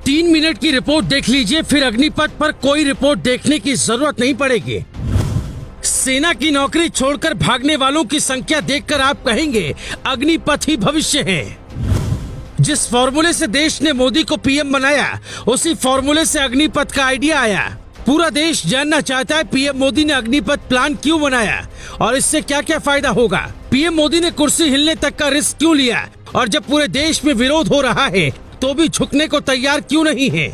3 minute की report देख लीजिए, फिर अग्निपथ पर कोई रिपोर्ट देखने की जरूरत नहीं पड़ेगी। सेना की नौकरी छोड़कर भागने वालों की संख्या देखकर आप कहेंगे अग्निपथ ही भविष्य है। जिस फॉर्मूले से देश ने मोदी को पीएम बनाया, उसी फॉर्मूले से अग्निपथ का आइडिया आया। पूरा देश जानना चाहता है पीएम मोदी ने अग्निपथ प्लान क्यों बनाया और इससे क्या क्या फायदा होगा। पीएम मोदी ने कुर्सी हिलने तक का रिस्क क्यों लिया और जब पूरे देश में विरोध हो रहा है तो भी झुकने को तैयार क्यों नहीं है।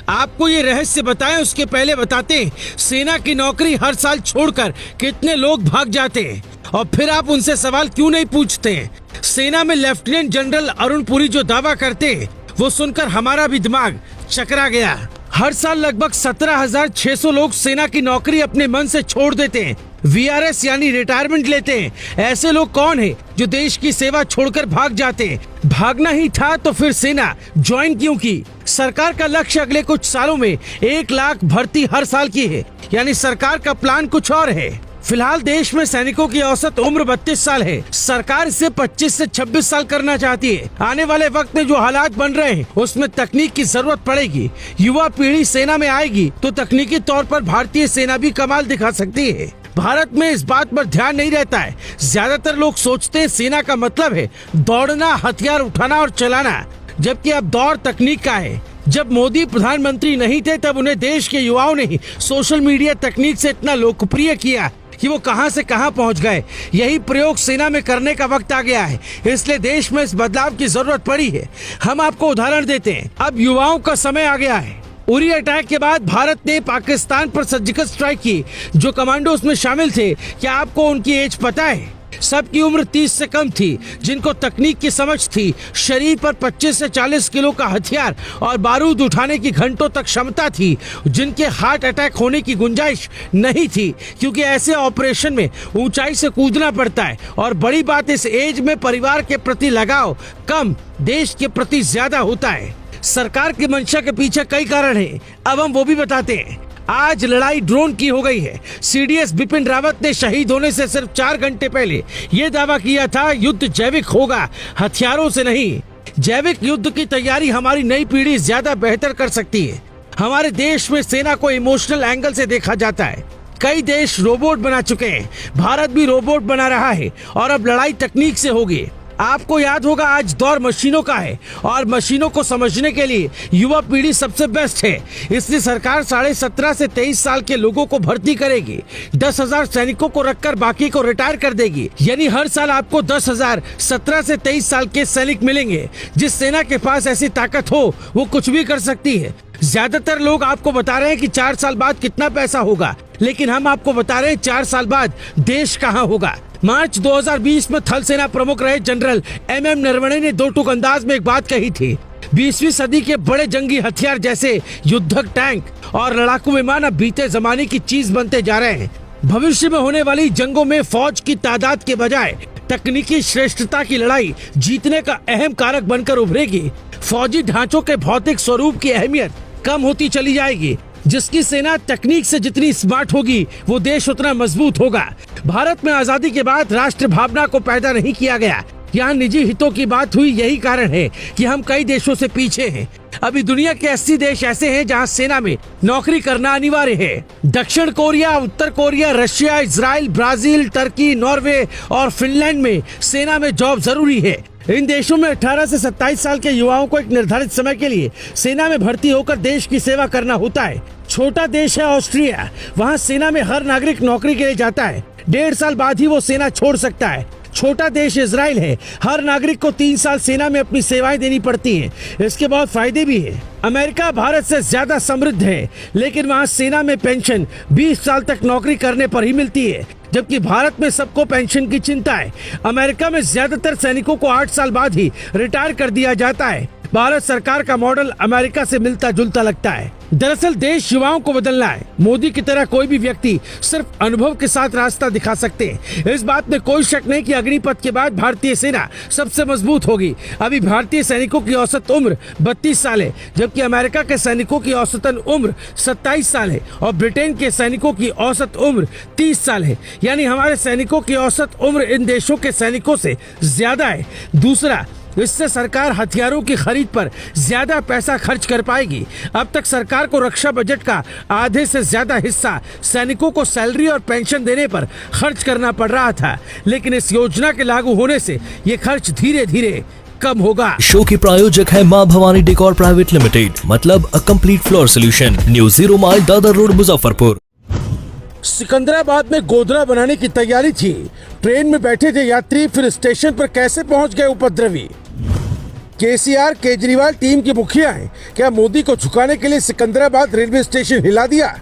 आपको ये रहस्य बताएं उसके पहले बताते हैं सेना की नौकरी हर साल छोड़कर कितने लोग भाग जाते हैं और फिर आप उनसे सवाल क्यों नहीं पूछते। सेना में लेफ्टिनेंट जनरल अरुण पुरी जो दावा करते हैं वो सुनकर हमारा भी दिमाग चकरा गया। हर साल लगभग 17,600 लोग सेना की नौकरी अपने मन से छोड़ देते हैं, वीआरएस यानी रिटायरमेंट लेते हैं। ऐसे लोग कौन है जो देश की सेवा छोड़कर भाग जाते हैं? भागना ही था तो फिर सेना ज्वाइन क्यों की? सरकार का लक्ष्य अगले कुछ सालों में 1 लाख भर्ती हर साल की है, यानी सरकार का प्लान कुछ और है। फिलहाल देश में सैनिकों की औसत उम्र 32 साल है। सरकार इसे 25 से 26 साल करना चाहती है। आने वाले वक्त में जो हालात बन रहे हैं उसमें तकनीक की जरूरत पड़ेगी। युवा पीढ़ी सेना में आएगी तो तकनीकी तौर पर भारतीय सेना भी कमाल दिखा सकती है। भारत में इस बात पर ध्यान नहीं रहता है। ज्यादातर लोग सोचते हैं सेना का मतलब है दौड़ना, हथियार उठाना और चलाना, जबकि अब दौर तकनीक का है। जब मोदी प्रधानमंत्री नहीं थे तब उन्हें देश के युवाओं ने ही सोशल मीडिया तकनीक से इतना लोकप्रिय किया कि वो कहां से कहां पहुंच गए। यही प्रयोग सेना में करने का वक्त आ गया है, इसलिए देश में इस बदलाव की जरूरत पड़ी है। हम आपको उदाहरण देते हैं। अब युवाओं का समय आ गया है। उरी अटैक के बाद भारत ने पाकिस्तान पर सर्जिकल स्ट्राइक की। जो कमांडो उसमें शामिल थे, क्या आपको उनकी एज पता है? सबकी उम्र 30 से कम थी। जिनको तकनीक की समझ थी, शरीर पर 25 से 40 किलो का हथियार और बारूद उठाने की घंटों तक क्षमता थी, जिनके हार्ट अटैक होने की गुंजाइश नहीं थी, क्योंकि ऐसे ऑपरेशन में ऊंचाई से कूदना पड़ता है। और बड़ी बात, इस एज में परिवार के प्रति लगाव कम, देश के प्रति ज्यादा होता है। सरकार की मंशा के पीछे कई कारण हैं, अब हम वो भी बताते हैं। आज लड़ाई ड्रोन की हो गई है। सीडीएस बिपिन रावत ने शहीद होने से सिर्फ 4 घंटे पहले ये दावा किया था युद्ध जैविक होगा, हथियारों से नहीं। जैविक युद्ध की तैयारी हमारी नई पीढ़ी ज्यादा बेहतर कर सकती है। हमारे देश में सेना को इमोशनल एंगल से देखा जाता है। कई देश रोबोट बना चुके हैं, भारत भी रोबोट बना रहा है और अब लड़ाई तकनीक से होगी। आपको याद होगा आज दौर मशीनों का है और मशीनों को समझने के लिए युवा पीढ़ी सबसे बेस्ट है। इसलिए सरकार 17.5 से 23 साल के लोगों को भर्ती करेगी। 10,000 सैनिकों को रखकर बाकी को रिटायर कर देगी। यानी हर साल आपको 10,000 17 से 23 साल के सैनिक मिलेंगे। जिस सेना के पास ऐसी ताकत हो वो कुछ भी कर सकती है। ज्यादातर लोग आपको बता रहे हैं कि 4 साल बाद कितना पैसा होगा, लेकिन हम आपको बता रहे हैं 4 साल बाद देश कहाँ होगा। मार्च 2020 में थल सेना प्रमुख रहे जनरल MM नरवणे ने 2 टूक अंदाज में एक बात कही थी। 20वीं सदी के बड़े जंगी हथियार जैसे युद्धक टैंक और लड़ाकू विमान अब बीते जमाने की चीज बनते जा रहे हैं। भविष्य में होने वाली जंगों में फौज की तादाद के बजाय तकनीकी श्रेष्ठता की लड़ाई जीतने का अहम कारक बनकर उभरेगी। फौजी ढांचों के भौतिक स्वरूप की अहमियत कम होती चली जाएगी। जिसकी सेना तकनीक से जितनी स्मार्ट होगी वो देश उतना मजबूत होगा। भारत में आजादी के बाद राष्ट्र भावना को पैदा नहीं किया गया, यहाँ निजी हितों की बात हुई। यही कारण है कि हम कई देशों से पीछे हैं। अभी दुनिया के 80 देश ऐसे हैं जहाँ सेना में नौकरी करना अनिवार्य है। दक्षिण कोरिया, उत्तर Korea, Russia, Israel, Brazil, Turkey, Norway और फिनलैंड में सेना में जॉब जरूरी है। इन देशों में 18 से 27 साल के युवाओं को एक निर्धारित समय के लिए सेना में भर्ती होकर देश की सेवा करना होता है। छोटा देश है ऑस्ट्रिया, वहाँ सेना में हर नागरिक नौकरी के लिए जाता है। 1.5 साल बाद ही वो सेना छोड़ सकता है। छोटा देश इजराइल है, हर नागरिक को 3 साल सेना में अपनी सेवाएं देनी पड़ती हैं। इसके बहुत फायदे भी है। अमेरिका भारत से ज्यादा समृद्ध है, लेकिन वहाँ सेना में पेंशन 20 साल तक नौकरी करने पर ही मिलती है, जबकि भारत में सबको पेंशन की चिंता है। अमेरिका में ज्यादातर सैनिकों को 8 साल बाद ही रिटायर कर दिया जाता है। भारत सरकार का मॉडल अमेरिका से मिलता जुलता लगता है। दरअसल देश युवाओं को बदलना है। मोदी की तरह कोई भी व्यक्ति सिर्फ अनुभव के साथ रास्ता दिखा सकते हैं। इस बात में कोई शक नहीं कि अग्निपथ के बाद भारतीय सेना सबसे मजबूत होगी। अभी भारतीय सैनिकों की औसत उम्र 32 साल है, जबकि अमेरिका के सैनिकों की औसतन उम्र 27 साल है और ब्रिटेन के सैनिकों की औसत उम्र 30 साल है। यानी हमारे सैनिकों की औसत उम्र इन देशों के सैनिकों से ज्यादा है। दूसरा, इससे सरकार हथियारों की खरीद पर ज्यादा पैसा खर्च कर पाएगी। अब तक सरकार को रक्षा बजट का आधे से ज्यादा हिस्सा सैनिकों को सैलरी और पेंशन देने पर खर्च करना पड़ रहा था, लेकिन इस योजना के लागू होने से ये खर्च धीरे धीरे कम होगा। शो के प्रायोजक है मां भवानी डेकोर प्राइवेट लिमिटेड, मतलब a complete floor solution, new 0 mile Dadar road, Muzaffarpur. Secunderabad में गोदरा बनाने की तैयारी थी। ट्रेन में बैठे थे यात्री, फिर स्टेशन पर कैसे पहुंच गए उपद्रवी। केसीआर केजरीवाल टीम के मुखिया हैं, क्या मोदी को झुकाने के लिए सिकंदराबाद रेलवे स्टेशन हिला दिया।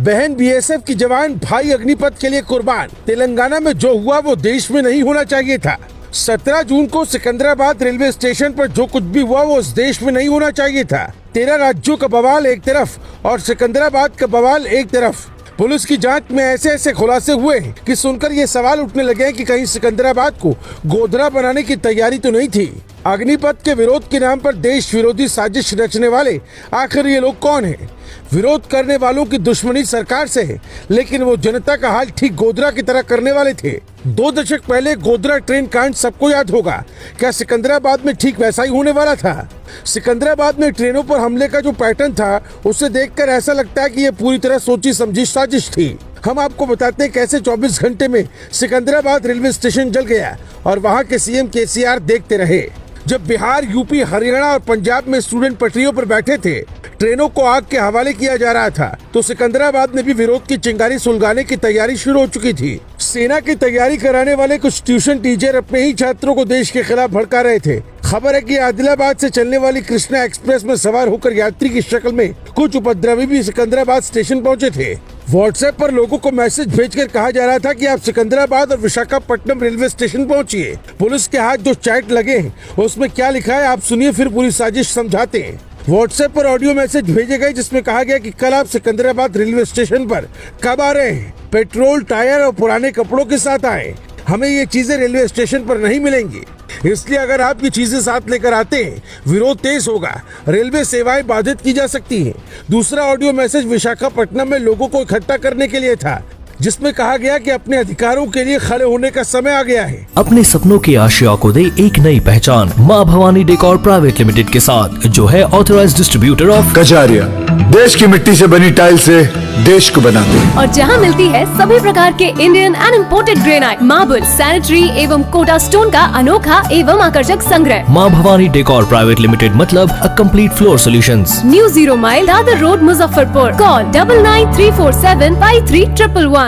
बहन बीएसएफ की जवान, भाई अग्निपथ के लिए कुर्बान। तेलंगाना में जो हुआ वो देश में नहीं होना चाहिए था। 17 जून को सिकंदराबाद रेलवे स्टेशन पर जो कुछ भी हुआ वो इस देश में नहीं होना चाहिए था। 13 राज्यों का बवाल एक तरफ और सिकंदराबाद का बवाल एक तरफ। पुलिस की जांच में ऐसे ऐसे खुलासे हुए हैं कि सुनकर ये सवाल उठने लगे हैं कि कहीं सिकंदराबाद को गोधरा बनाने की तैयारी तो नहीं थी। अग्निपथ के विरोध के नाम पर देश विरोधी साजिश रचने वाले आखिर ये लोग कौन हैं? विरोध करने वालों की दुश्मनी सरकार से है, लेकिन वो जनता का हाल ठीक गोधरा की तरह करने वाले थे। 2 दशक पहले गोधरा ट्रेन कांड सबको याद होगा। क्या सिकंदराबाद में ठीक वैसा ही होने वाला था? सिकंदराबाद में ट्रेनों पर हमले का जो पैटर्न था, उसे देखकर ऐसा लगता है कि ये पूरी तरह सोची समझी साजिश थी। हम आपको बताते हैं कैसे 24 घंटे में सिकंदराबाद रेलवे स्टेशन जल गया और वहाँ के सीएम केसीआर देखते रहे। जब बिहार, यूपी, हरियाणा और पंजाब में स्टूडेंट पटरियों पर बैठे थे, ट्रेनों को आग के हवाले किया जा रहा था, तो सिकंदराबाद में भी विरोध की चिंगारी सुलगाने की तैयारी शुरू हो चुकी थी। सेना की तैयारी कराने वाले कुछ ट्यूशन टीचर अपने ही छात्रों को देश के खिलाफ भड़का रहे थे। खबर है कि आदिलाबाद से चलने वाली कृष्णा एक्सप्रेस में सवार होकर यात्री की शक्ल में कुछ उपद्रवी भी सिकंदराबाद स्टेशन पहुंचे थे। व्हाट्सएप पर लोगों को मैसेज भेजकर कहा जा रहा था कि आप सिकंदराबाद और विशाखापट्टनम रेलवे स्टेशन पहुंचिए। पुलिस के हाथ जो चैट लगे हैं उसमें क्या लिखा है आप सुनिए, फिर पूरी साजिश समझाते हैं। व्हाट्सएप पर ऑडियो मैसेज भेजे गए जिसमें कहा गया कि कल आप सिकंदराबाद रेलवे स्टेशन पर कब आ रहे हैं? पेट्रोल, टायर और पुराने कपड़ों के साथ आए। हमें ये चीजें रेलवे स्टेशन पर नहीं मिलेंगी, इसलिए अगर आप ये चीजें साथ लेकर आते हैं, विरोध तेज होगा, रेलवे सेवाएं बाधित की जा सकती हैं। दूसरा ऑडियो मैसेज विशाखापट्टनम में लोगों को इकट्ठा करने के लिए था, जिसमें कहा गया कि अपने अधिकारों के लिए खड़े होने का समय आ गया है। अपने सपनों की आशिया को दे एक नई पहचान मां भवानी डेकोर प्राइवेट लिमिटेड के साथ, जो है ऑथराइज्ड डिस्ट्रीब्यूटर ऑफ कजारिया। देश की मिट्टी से बनी टाइल से देश को बनाते हैं और जहां मिलती है सभी प्रकार के Indian and imported granite, marble, sanitary एवं कोटा स्टोन का अनोखा एवं आकर्षक संग्रह। मां भवानी डेकोर प्राइवेट लिमिटेड, मतलब a complete floor solutions, new 0 mile Dadar road, Muzaffarpur. Call 9934753111।